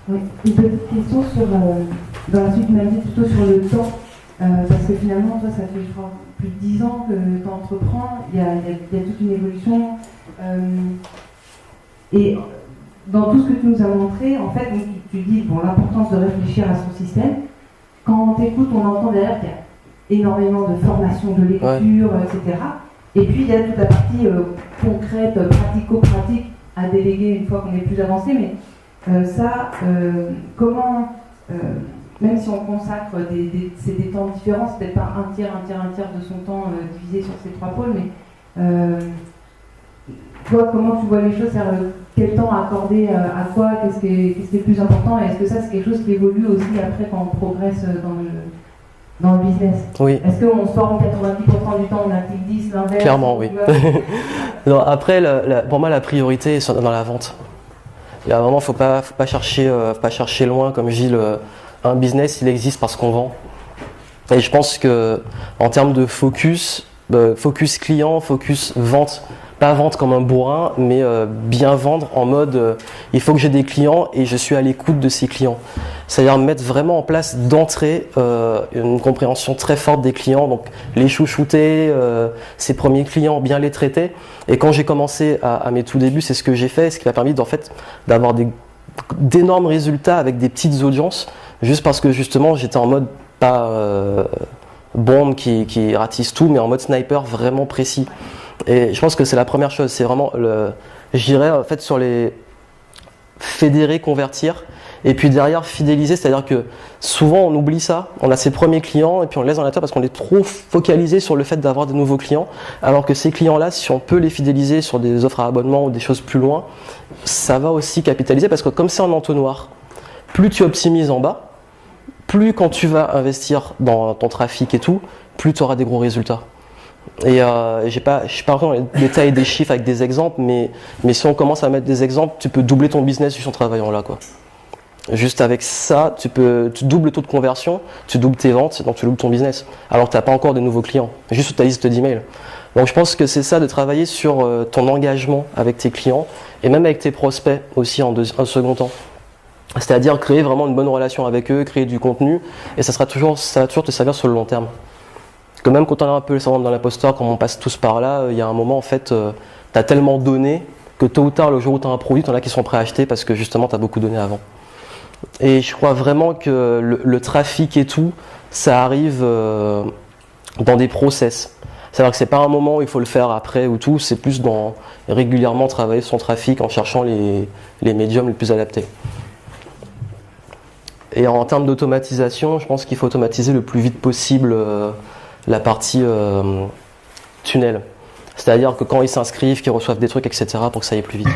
Oui, une petite question sur, dans la suite, même plutôt sur le temps, parce que finalement, toi, ça fait, je crois, plus de 10 ans que tu entreprends, il y a toute une évolution, et dans tout ce que tu nous as montré, en fait, donc, tu dis bon, l'importance de réfléchir à son système. Quand on t'écoute, on entend derrière qu'il y a énormément de formation, de lecture, etc. Et puis, il y a toute la partie concrète, pratico-pratique à déléguer une fois qu'on est plus avancé, mais comment, même si on consacre c'est des temps différents, c'est peut-être pas un tiers de son temps divisé sur ces 3 pôles, mais toi, comment tu vois les choses, quel temps accorder à quoi, qu'est-ce qui est le plus important, et est-ce que ça c'est quelque chose qui évolue aussi après quand on progresse dans le business? Oui. Est-ce qu'on se forme 90% du temps, on applique 10, l'inverse? Clairement, oui. Non, après, pour moi, la priorité est dans la vente. Il y a un moment, faut pas chercher loin. Comme je dis, un business, il existe parce qu'on vend. Et je pense que en termes de focus client, focus vente, pas vente comme un bourrin, mais bien vendre en mode il faut que j'ai des clients et je suis à l'écoute de ces clients. C'est-à-dire mettre vraiment en place d'entrée une compréhension très forte des clients, donc les chouchouter, ses premiers clients, bien les traiter. Et quand j'ai commencé à mes tout débuts, c'est ce que j'ai fait, ce qui m'a permis d'avoir d'énormes résultats avec des petites audiences, juste parce que justement j'étais en mode pas bombe qui ratisse tout, mais en mode sniper vraiment précis. Et je pense que c'est la première chose, c'est vraiment je dirais en fait sur les fédérer, convertir, et puis derrière fidéliser, c'est-à-dire que souvent on oublie ça, on a ses premiers clients et puis on les laisse dans la tête parce qu'on est trop focalisé sur le fait d'avoir de nouveaux clients, alors que ces clients-là, si on peut les fidéliser sur des offres à abonnement ou des choses plus loin, ça va aussi capitaliser, parce que comme c'est en entonnoir, plus tu optimises en bas, plus quand tu vas investir dans ton trafic et tout, plus tu auras des gros résultats. Et je suis pas rentré dans les détails des chiffres avec des exemples, mais si on commence à mettre des exemples, tu peux doubler ton business juste en travaillant là, quoi. Juste avec ça, tu doubles le taux de conversion, tu doubles tes ventes, donc tu doubles ton business. Alors que tu n'as pas encore de nouveaux clients, juste sur ta liste d'emails. Donc je pense que c'est ça, de travailler sur ton engagement avec tes clients et même avec tes prospects aussi en second temps. C'est-à-dire créer vraiment une bonne relation avec eux, créer du contenu, et ça va toujours te servir sur le long terme. Que même quand on a un peu le syndrome de l'imposteur, comme on passe tous par là, il y a un moment en fait, tu as tellement donné que tôt ou tard, le jour où tu as un produit, tu en as qui sont prêts à acheter parce que justement tu as beaucoup donné avant. Et je crois vraiment que le trafic et tout, ça arrive dans des process. C'est-à-dire que c'est pas un moment où il faut le faire après ou tout, c'est plus dans régulièrement travailler son trafic en cherchant les médiums les plus adaptés. Et en termes d'automatisation, je pense qu'il faut automatiser le plus vite possible la partie tunnel. C'est-à-dire que quand ils s'inscrivent, qu'ils reçoivent des trucs, etc., pour que ça aille plus vite.